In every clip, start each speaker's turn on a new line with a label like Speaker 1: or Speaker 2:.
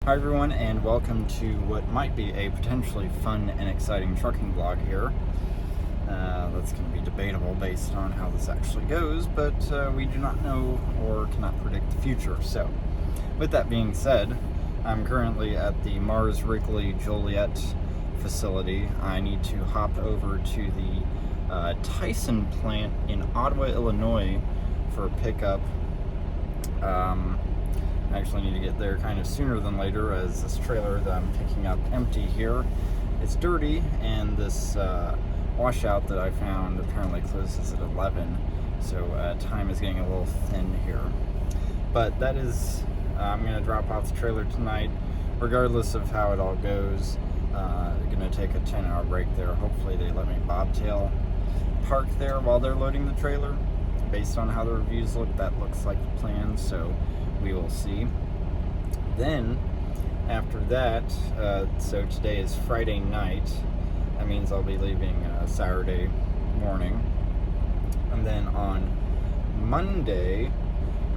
Speaker 1: Hi everyone, and welcome to what might be a potentially fun and exciting trucking vlog here. That's going to be debatable based on how this actually goes, but we do not know or cannot predict the future. So, with that being said, I'm currently at the Mars Wrigley Joliet facility. I need to hop over to the Tyson plant in Ottawa, Illinois for a pickup. I actually need to get there kind of sooner than later, as this trailer that I'm picking up empty here is dirty, and this washout that I found apparently closes at 11, so time is getting a little thin here. But that is, I'm going to drop off the trailer tonight, regardless of how it all goes. Going to take a 10-hour break there. Hopefully they let me bobtail park there while they're loading the trailer. Based on how the reviews look, that looks like the plan, so we will see. Then, after that, so today is Friday night. That means I'll be leaving Saturday morning. And then on Monday,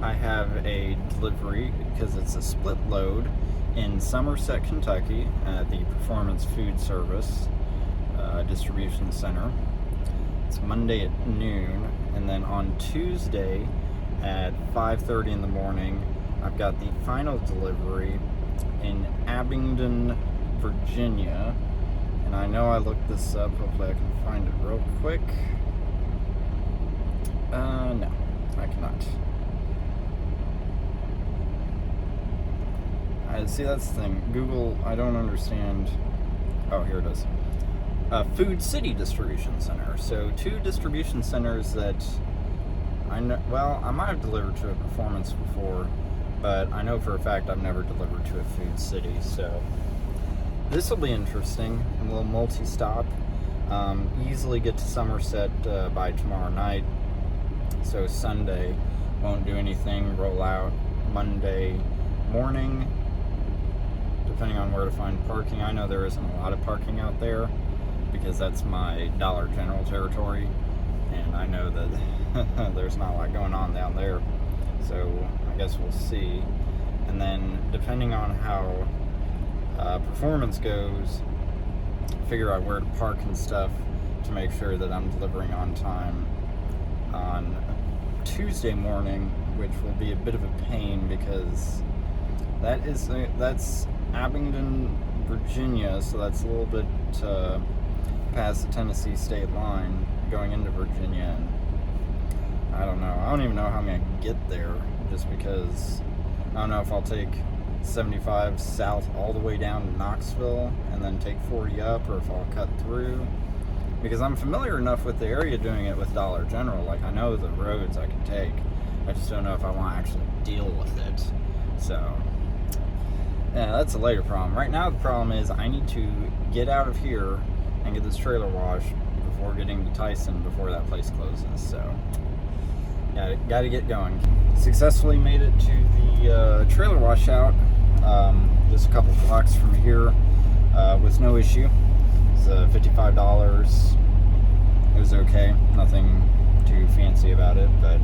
Speaker 1: I have a delivery, because it's a split load, in Somerset, Kentucky, at the Performance Food Service distribution center. It's Monday at noon, and then on Tuesday at 5:30 in the morning, I've got the final delivery in Abingdon, Virginia. And I know I looked this up. Hopefully I can find it real quick. No, I cannot. See, that's the thing. Google, I don't understand. Oh, here it is. Food City Distribution Center. So 2 distribution centers that I know. Well, I might have delivered to a Performance before, but I know for a fact I've never delivered to a Food City. So this will be interesting. A little multi-stop. Easily get to Somerset by tomorrow night. So Sunday won't do anything. Roll out Monday morning, depending on where to find parking. I know there isn't a lot of parking out there, because that's my Dollar General territory, and I know that there's not a lot going on down there, so I guess we'll see. And then depending on how Performance goes, figure out where to park and stuff to make sure that I'm delivering on time on Tuesday morning, which will be a bit of a pain, because that's Abingdon, Virginia, so that's a little bit past the Tennessee state line going into Virginia, and I don't know. I don't even know how I'm going to get there, just because I don't know if I'll take 75 south all the way down to Knoxville and then take 40 up, or if I'll cut through, because I'm familiar enough with the area doing it with Dollar General. Like, I know the roads I can take. I just don't know if I want to actually deal with it. So yeah, that's a later problem. Right now the problem is I need to get out of here and get this trailer washed before getting to Tyson before that place closes. So yeah, got to get going. Successfully made it to the trailer washout, just a couple blocks from here, with no issue. It's $55. It was okay, nothing too fancy about it, but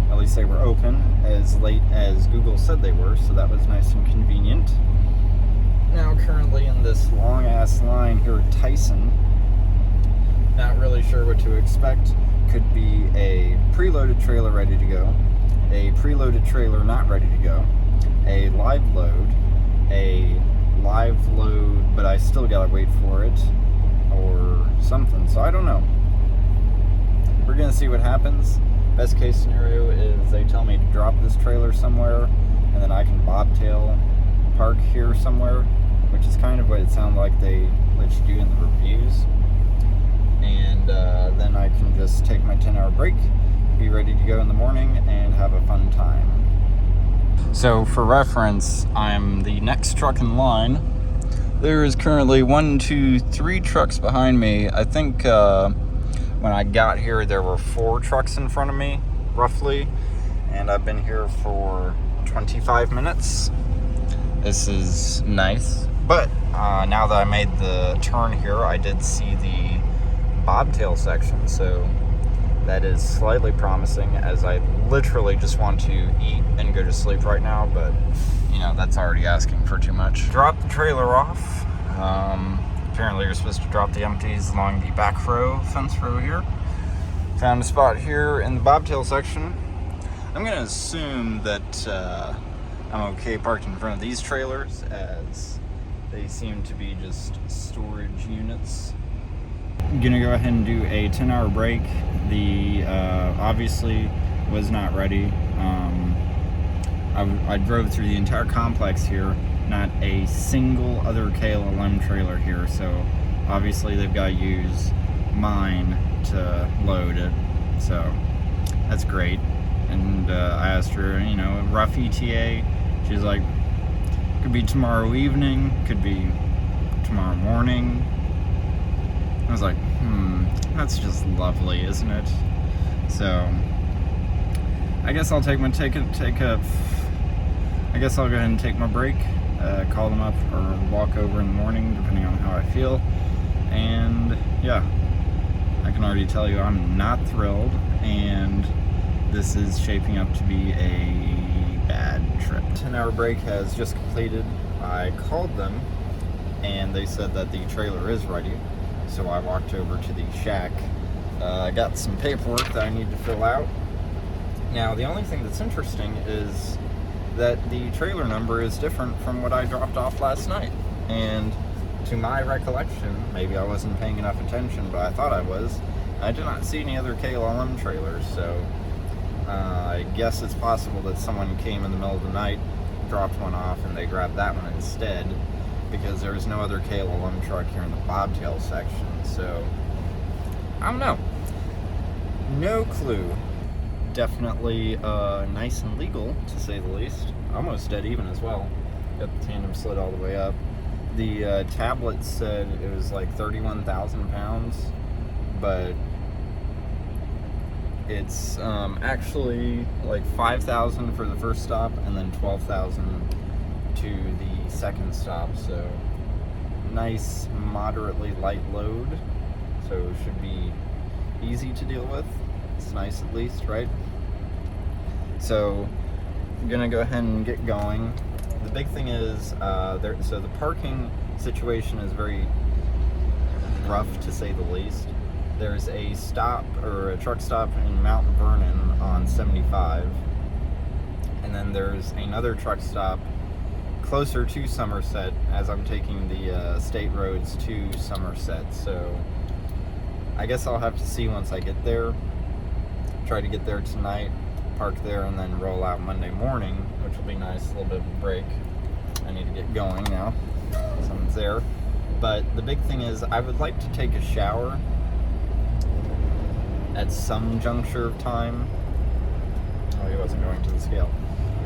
Speaker 1: at least they were open as late as Google said they were, so that was nice and convenient. Now currently in this long ass line here at Tyson, not really sure what to expect. Could be a preloaded trailer ready to go, a preloaded trailer not ready to go, a live load but I still gotta wait for it, or something. So I don't know. We're gonna see what happens. Best case scenario is they tell me to drop this trailer somewhere, and then I can bobtail park here somewhere, which is kind of what it sounded like they let you do in the reviews. And then I can just take my 10-hour break, be ready to go in the morning, and have a fun time. So for reference, I'm the next truck in line. There is currently 1, 2, 3 trucks behind me. I think when I got here, there were 4 trucks in front of me, roughly, and I've been here for 25 minutes. This is nice, but now that I made the turn here, I did see the bobtail section, so that is slightly promising, as I literally just want to eat and go to sleep right now, but you know, that's already asking for too much. Drop the trailer off. Apparently you're supposed to drop the empties along the back row, fence row here. Found a spot here in the bobtail section. I'm gonna assume that I'm okay parked in front of these trailers, as they seem to be just storage units. I'm gonna go ahead and do a 10-hour break. The obviously was not ready. I drove through the entire complex here, not a single other KLM trailer here, so obviously they've got to use mine to load it, so that's great. And I asked her, you know, rough ETA. She's like, could be tomorrow evening, could be tomorrow morning. I was like, that's just lovely, isn't it? So I guess I'll I guess I'll go ahead and take my break, call them up, or walk over in the morning, depending on how I feel. And yeah, I can already tell you I'm not thrilled, and this is shaping up to be a bad trip. 10-hour break has just completed. I called them, and they said that the trailer is ready. So I walked over to the shack. I got some paperwork that I need to fill out. Now, the only thing that's interesting is that the trailer number is different from what I dropped off last night. And to my recollection, maybe I wasn't paying enough attention, but I thought I was, I did not see any other KLM trailers, so I guess it's possible that someone came in the middle of the night, dropped one off, and they grabbed that one instead, because there was no other KLM truck here in the bobtail section. So I don't know. No clue. Definitely nice and legal, to say the least. Almost dead even as well. Got the tandem slid all the way up. The tablet said it was like 31,000 pounds, but it's actually like 5,000 for the first stop, and then 12,000 to the second stop. So nice, moderately light load. So it should be easy to deal with. It's nice at least, right? So I'm gonna go ahead and get going. The big thing is so the parking situation is very rough, to say the least. There's a stop, or a truck stop, in Mount Vernon on 75, and then there's another truck stop closer to Somerset, as I'm taking the state roads to Somerset. So I guess I'll have to see once I get there. Try to get there tonight, park there, and then roll out Monday morning, which will be nice. A little bit of a break. I need to get going now. Someone's there. But the big thing is, I would like to take a shower at some juncture of time. Oh, he wasn't going to the scale.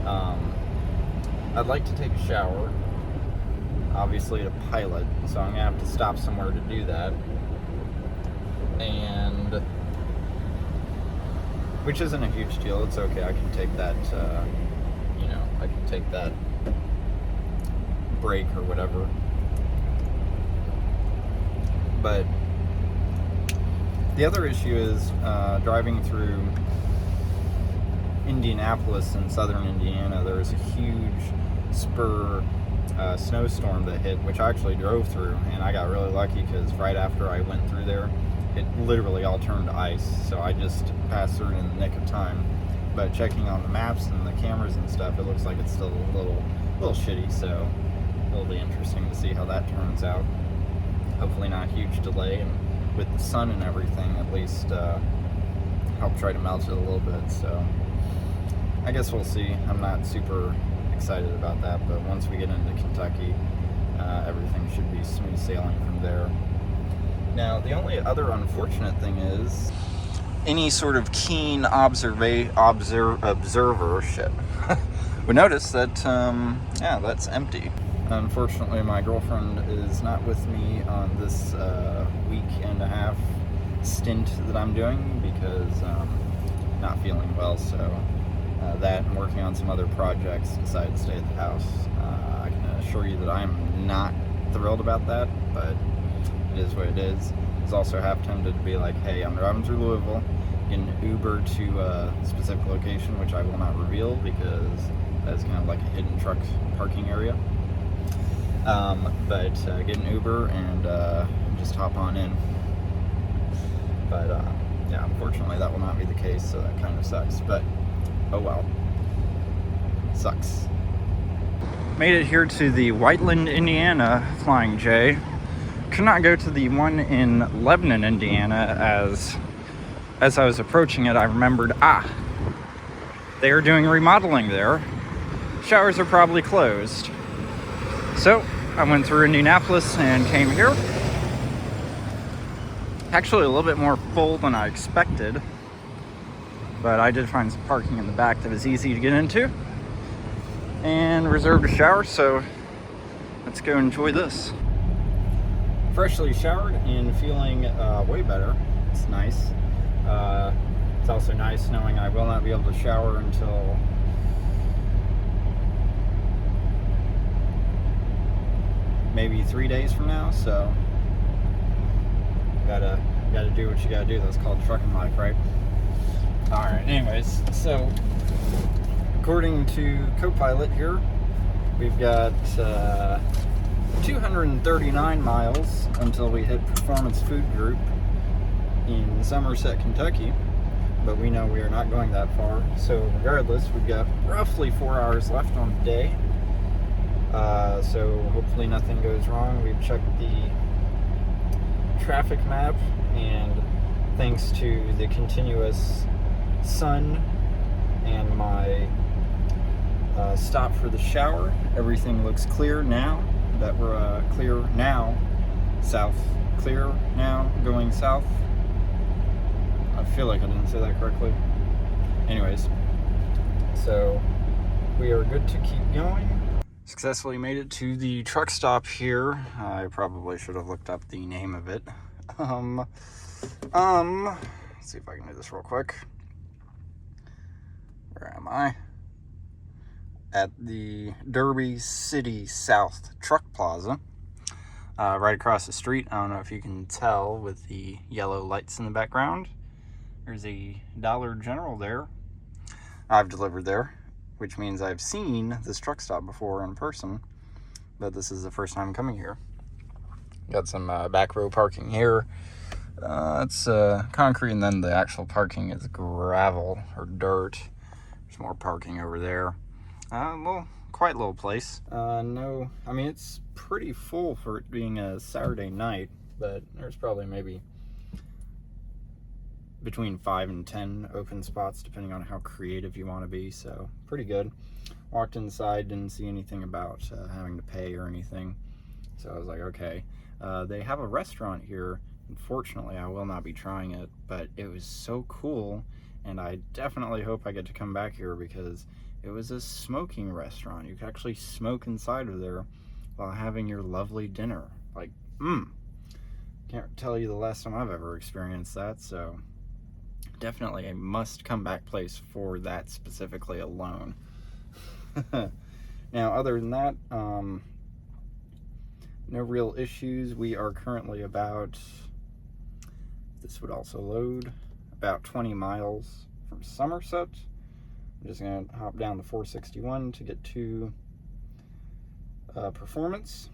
Speaker 1: I'd like to take a shower, obviously to pilot, so I'm gonna have to stop somewhere to do that. And which isn't a huge deal. It's okay. I can take that, I can take that break or whatever. But the other issue is driving through Indianapolis in southern Indiana. There was a huge spur snowstorm that hit, which I actually drove through, and I got really lucky because right after I went through there, it literally all turned to ice, so I just passed through it in the nick of time. But checking on the maps and the cameras and stuff, it looks like it's still a little shitty, so it'll be interesting to see how that turns out. Hopefully not a huge delay, and with the sun and everything, at least help try to melt it a little bit. So I guess we'll see. I'm not super excited about that, but once we get into Kentucky, everything should be smooth sailing from there. Now, the only other unfortunate thing is any sort of keen observer would notice that, that's empty. Unfortunately, my girlfriend is not with me on this week and a half stint that I'm doing because not feeling well, so that and working on some other projects, decided to stay at the house. I can assure you that I'm not thrilled about that, but it is what it is. I was also half tempted to be like, hey, I'm driving through Louisville, get an Uber to a specific location, which I will not reveal because that's kind of like a hidden truck parking area. But get an Uber and just hop on in. But yeah, unfortunately that will not be the case, so that kind of sucks. But oh well, sucks. Made it here to the Whiteland, Indiana Flying J. Could not go to the one in Lebanon, Indiana, as I was approaching it, I remembered, they are doing remodeling there. Showers are probably closed. So I went through Indianapolis and came here. Actually a little bit more full than I expected, but I did find some parking in the back that was easy to get into and reserved a shower, so let's go enjoy this. Freshly showered and feeling way better. It's nice. It's also nice knowing I will not be able to shower until maybe 3 days from now, so gotta do what you gotta do. That's called trucking life, right? Alright, anyways, so according to Copilot here, we've got 239 miles until we hit Performance Food Group in Somerset, Kentucky, but we know we are not going that far, so regardless, we've got roughly 4 hours left on the day, so hopefully nothing goes wrong. We've checked the traffic map, and thanks to the continuous sun and my stop for the shower, everything looks clear now that we're clear now going south. I feel like I didn't say that correctly. Anyways, so we are good to keep going. Successfully made it to the truck stop here. I probably should have looked up the name of it. Let's see if I can do this real quick. Where am I? At the Derby City South Truck Plaza, right across the street. I don't know if you can tell with the yellow lights in the background. There's a Dollar General there. I've delivered there, which means I've seen this truck stop before in person, but this is the first time coming here. Got some back row parking here. It's concrete, and then the actual parking is gravel or dirt. There's more parking over there. Well, quite little place. No, I mean, it's pretty full for it being a Saturday night, but there's probably maybe between 5 and 10 open spots, depending on how creative you want to be, so pretty good. Walked inside, didn't see anything about having to pay or anything, so I was like, okay. They have a restaurant here. Unfortunately, I will not be trying it, but it was so cool, and I definitely hope I get to come back here because it was a smoking restaurant. You could actually smoke inside of there while having your lovely dinner. Like, can't tell you the last time I've ever experienced that, so definitely a must come back place for that specifically alone. Now, other than that, no real issues. We are currently about, this would also load, about 20 miles from Somerset. I'm just going to hop down to 461 to get to Performance.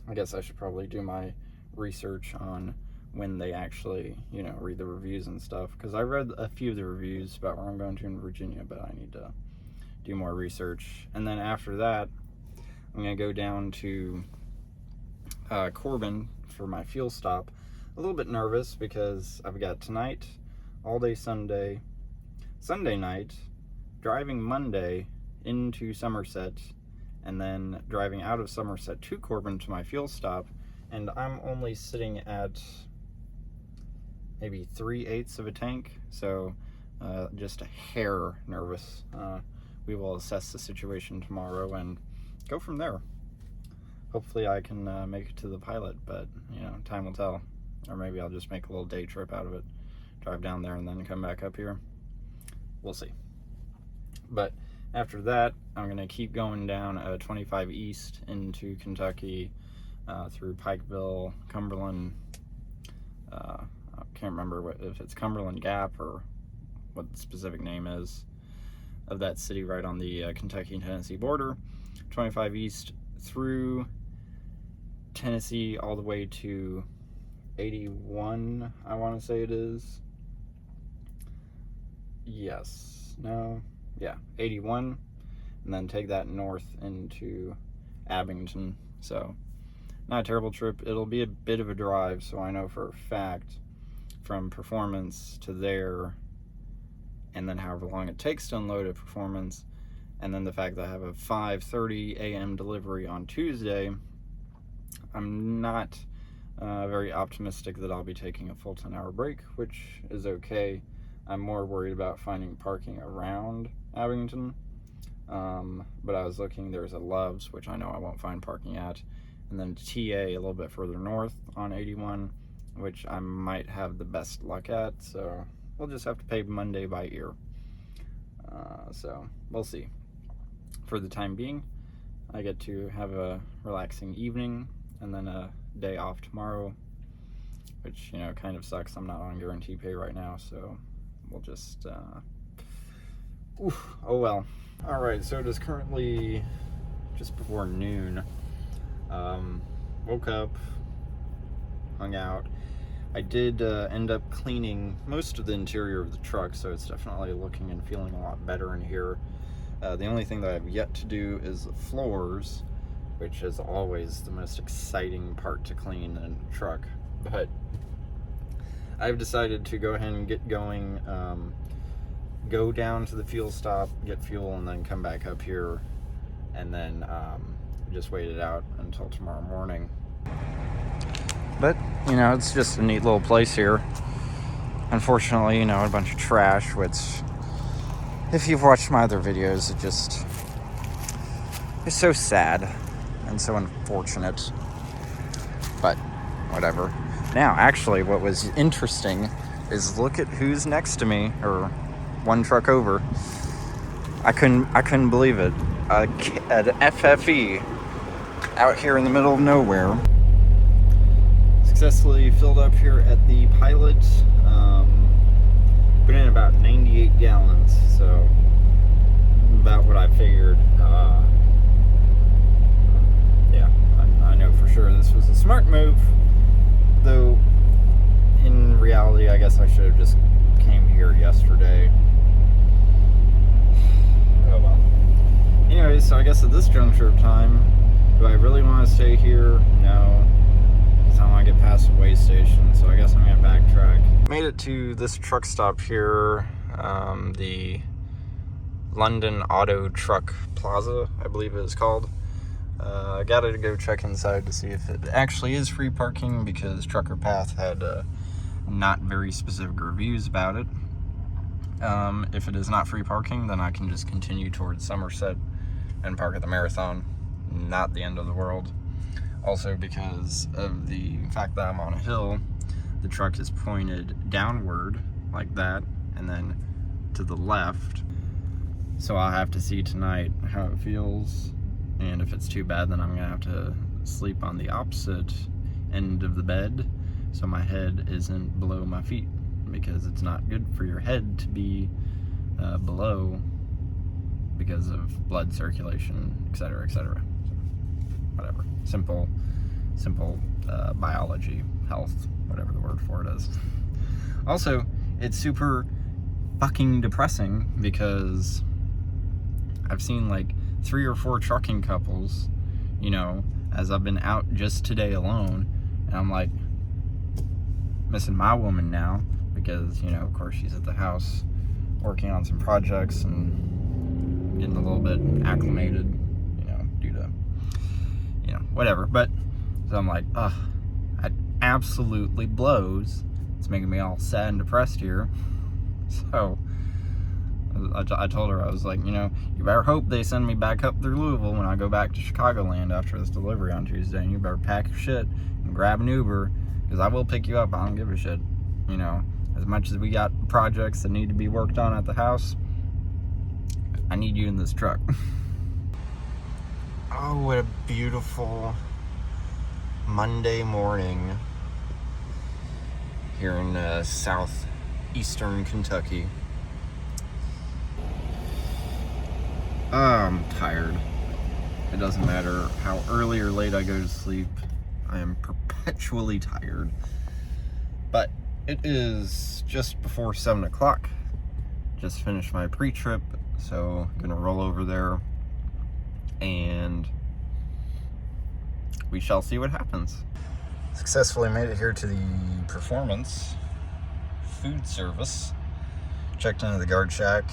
Speaker 1: I guess I should probably do my research on when they actually, read the reviews and stuff, because I read a few of the reviews about where I'm going to in Virginia, but I need to do more research. And then after that, I'm going to go down to Corbin for my fuel stop. A little bit nervous because I've got tonight, all day Sunday night, driving Monday into Somerset, and then driving out of Somerset to Corbin to my fuel stop, and I'm only sitting at maybe 3/8 of a tank, so just a hair nervous. We will assess the situation tomorrow and go from there. Hopefully I can make it to the pilot, but time will tell. Or maybe I'll just make a little day trip out of it, drive down there and then come back up here. We'll see. But after that, I'm going to keep going down 25 East into Kentucky, through Pikeville, Cumberland, can't remember if it's Cumberland Gap or what the specific name is of that city right on the Kentucky and Tennessee border. 25 east through Tennessee all the way to 81, I want to say it is. Yes. No. Yeah. 81. And then take that north into Abington. So, not a terrible trip. It'll be a bit of a drive, so I know for a fact from Performance to there, and then however long it takes to unload at Performance, and then the fact that I have a 5:30 a.m. delivery on Tuesday, I'm not very optimistic that I'll be taking a full 10-hour break, which is okay. I'm more worried about finding parking around Abington. But I was looking, there's a Love's, which I know I won't find parking at, and then TA a little bit further north on 81, which I might have the best luck at, so we'll just have to pay Monday by ear. So we'll see. For the time being, I get to have a relaxing evening and then a day off tomorrow, which, you know, kind of sucks. I'm not on guarantee pay right now, so we'll just oh well. All right, so it is currently just before noon. Woke up, hung out. I did end up cleaning most of the interior of the truck, so it's definitely looking and feeling a lot better in here. The only thing that I have yet to do is the floors, which is always the most exciting part to clean in a truck. But I've decided to go ahead and get going, go down to the fuel stop, get fuel, and then come back up here, and then just wait it out until tomorrow morning. But, you know, it's just a neat little place here. Unfortunately, you know, a bunch of trash, which, if you've watched my other videos, it just is so sad and so unfortunate. But, whatever. Now, actually, what was interesting is look at who's next to me, or one truck over. I couldn't believe it. An FFE out here in the middle of nowhere. Successfully filled up here at the Pilot. Put in about 98 gallons, so about what I figured. Yeah, I know for sure this was a smart move, though in reality I guess I should have just came here yesterday. Oh well. Anyway, so I guess at this juncture of time, do I really want to stay here? No. Because I want to get past the way station, so I guess I'm going to backtrack. Made it to this truck stop here, the London Auto Truck Plaza, I believe it is called. I gotta go check inside to see if it actually is free parking, because Trucker Path had not very specific reviews about it. If it is not free parking, then I can just continue towards Somerset and park at the Marathon. Not the end of the world. Also, because of the fact that I'm on a hill, the truck is pointed downward like that, and then to the left. So I'll have to see tonight how it feels, and if it's too bad, then I'm gonna have to sleep on the opposite end of the bed so my head isn't below my feet, because it's not good for your head to be below because of blood circulation, etc., etc. Whatever. Simple biology, health, whatever the word for it is. Also, it's super fucking depressing because I've seen like 3 or 4 trucking couples, you know, as I've been out just today alone, and I'm like missing my woman now because, you know, of course she's at the house working on some projects and getting a little bit acclimated, you know, due to, you know, whatever. But so I'm like, ugh, it absolutely blows. It's making me all sad and depressed here. So I told her, I was like, you know, you better hope they send me back up through Louisville when I go back to Chicagoland after this delivery on Tuesday, and you better pack your shit and grab an Uber, because I will pick you up. I don't give a shit. You know, as much as we got projects that need to be worked on at the house, I need you in this truck. Oh, what a beautiful Monday morning here in southeastern Kentucky. I'm tired. It doesn't matter how early or late I go to sleep, I am perpetually tired. But it is just before 7 o'clock. Just finished my pre-trip, so I'm gonna roll over there and we shall see what happens. Successfully made it here to the Performance food service. Checked into the guard shack.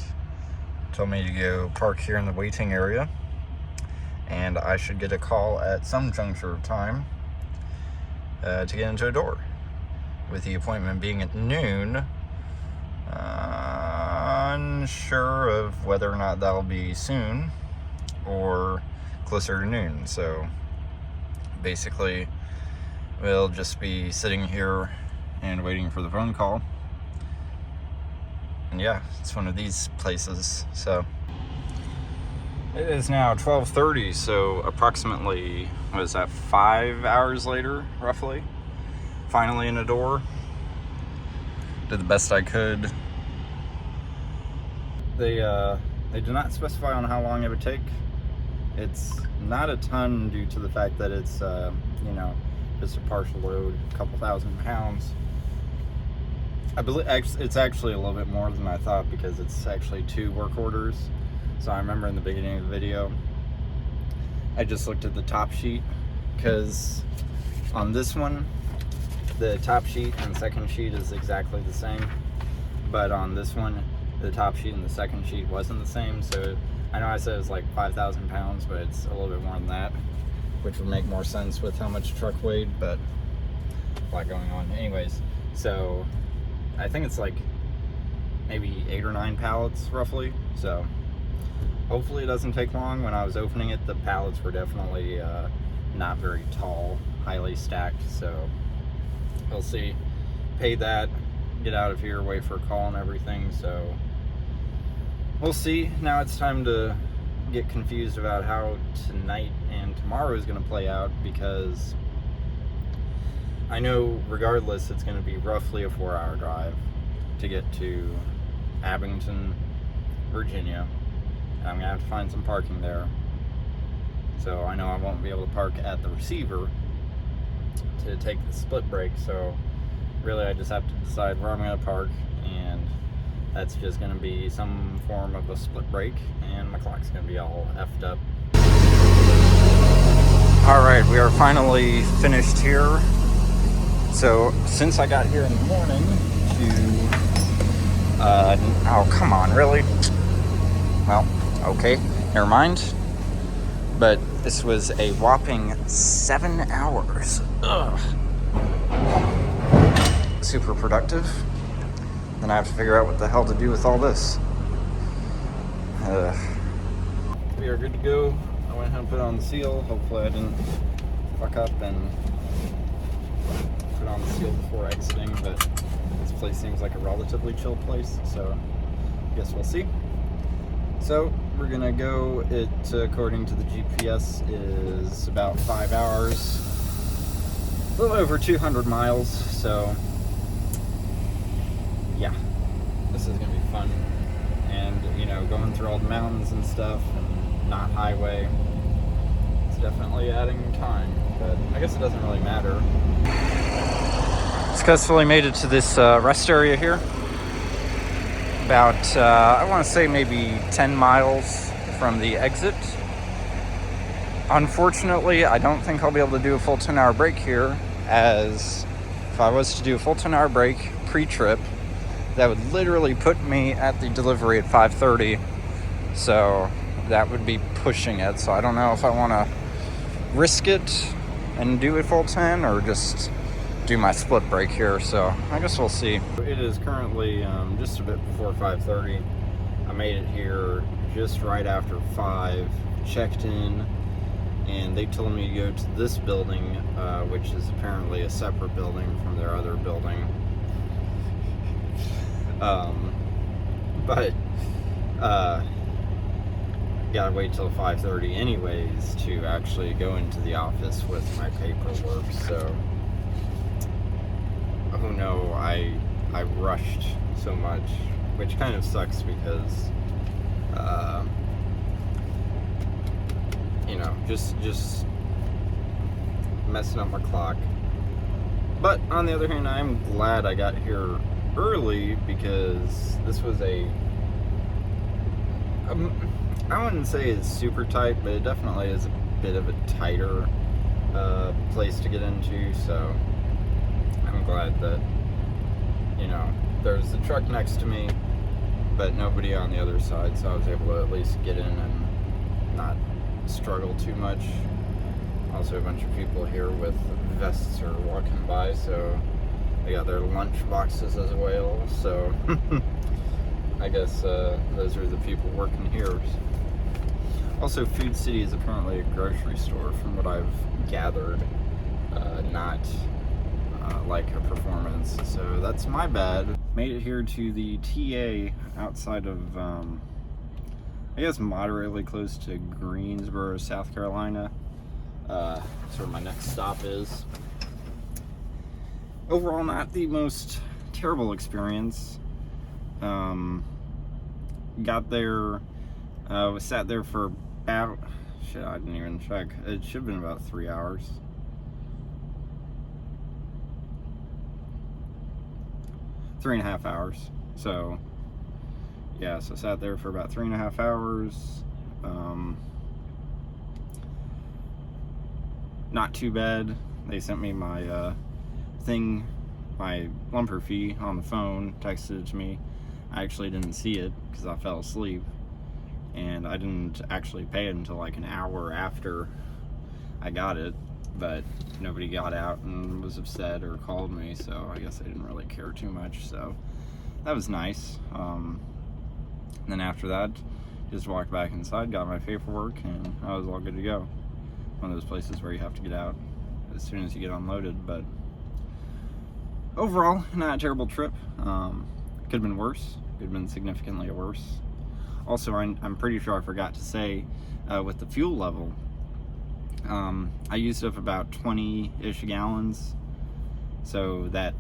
Speaker 1: Told me to go park here in the waiting area, and I should get a call at some juncture of time to get into a door. With the appointment being at noon, unsure of whether or not that'll be soon or closer to noon. So basically, we'll just be sitting here and waiting for the phone call. And yeah, it's one of these places. So it is now 12:30, so approximately, what is that, 5 hours later, roughly? Finally in a door. Did the best I could. They did not specify on how long it would take. It's not a ton due to the fact that it's, you know, just a partial load, a couple thousand pounds. I believe it's actually a little bit more than I thought, because it's actually 2 work orders. So I remember in the beginning of the video, I just looked at the top sheet, because on this one, the top sheet and the second sheet is exactly the same. But on this one, the top sheet and the second sheet wasn't the same. So I know I said it was like 5,000 pounds, but it's a little bit more than that, which would make more sense with how much the truck weighed, but a lot going on. Anyways, so I think it's like maybe 8 or 9 pallets roughly. So hopefully it doesn't take long. When I was opening it, the pallets were definitely not very tall, highly stacked. So we'll see. Pay that, get out of here, wait for a call and everything. So we'll see. Now it's time to get confused about how tonight and tomorrow is going to play out, because I know regardless it's going to be roughly a 4-hour drive to get to Abington, Virginia. And I'm going to have to find some parking there. So I know I won't be able to park at the receiver to take the split break. So really I just have to decide where I'm going to park, and that's just going to be some form of a split break, and my clock's going to be all effed up. Alright, we are finally finished here. So since I got here in the morning oh come on, really? Well, okay, never mind. But this was a whopping 7 hours. Ugh. Super productive. Then I have to figure out what the hell to do with all this. We are good to go. I went ahead and put on the seal. Hopefully I didn't fuck up and put on the seal before exiting, but this place seems like a relatively chill place, so I guess we'll see. So we're gonna go, it according to the GPS is about 5 hours, a little over 200 miles, so yeah, this is gonna be fun. And you know, going through all the mountains and stuff and not highway, it's definitely adding time, but I guess it doesn't really matter. Successfully made it to this rest area here. About, I want to say maybe 10 miles from the exit. Unfortunately, I don't think I'll be able to do a full 10-hour break here, as if I was to do a full 10-hour break pre-trip, that would literally put me at the delivery at 5:30. So that would be pushing it. So I don't know if I want to risk it and do a full 10 or just do my split break here. So I guess we'll see. It is currently just a bit before 5:30. I made it here just right after 5, checked in, and they told me to go to this building, which is apparently a separate building from their other building. But gotta wait till 5:30 anyways to actually go into the office with my paperwork, so who know I rushed so much, which kind of sucks because you know, just messing up my clock. But on the other hand, I'm glad I got here early because this was I wouldn't say it's super tight, but it definitely is a bit of a tighter place to get into, so I'm glad that, you know, there's a truck next to me, but nobody on the other side, so I was able to at least get in and not struggle too much. Also, a bunch of people here with vests are walking by, so they got their lunch boxes as well, so I guess those are the people working here. Also, Food City is apparently a grocery store, from what I've gathered, not like a performance, so that's my bad. Made it here to the TA outside of, I guess moderately close to Greensboro, South Carolina. That's where my next stop is. Overall, not the most terrible experience. Got there, was sat there for about, shit, I didn't even check. It should have been about 3 hours. 3.5 hours. So, yeah, so sat there for about 3.5 hours. Not too bad. They sent me my thing, my lumper fee on the phone, texted it to me. I actually didn't see it because I fell asleep, and I didn't actually pay it until like an hour after I got it, but nobody got out and was upset or called me, so I guess they didn't really care too much, so that was nice. Then after that, just walked back inside, got my paperwork, and I was all good to go. One of those places where you have to get out as soon as you get unloaded, but overall, not a terrible trip. Could have been worse, could have been significantly worse. Also, I'm pretty sure I forgot to say, with the fuel level, I used up about 20-ish gallons, so that,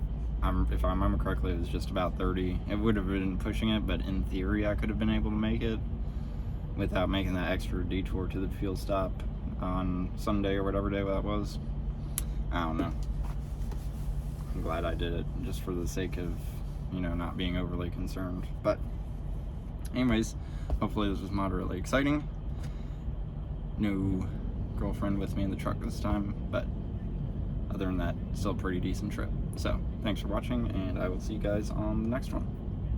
Speaker 1: if I remember correctly, it was just about 30. It would have been pushing it, but in theory I could have been able to make it without making that extra detour to the fuel stop on Sunday or whatever day that was. I don't know. I'm glad I did it, just for the sake of, you know, not being overly concerned. But anyways, hopefully this was moderately exciting. No girlfriend with me in the truck this time, but other than that, still a pretty decent trip. So thanks for watching, and I will see you guys on the next one.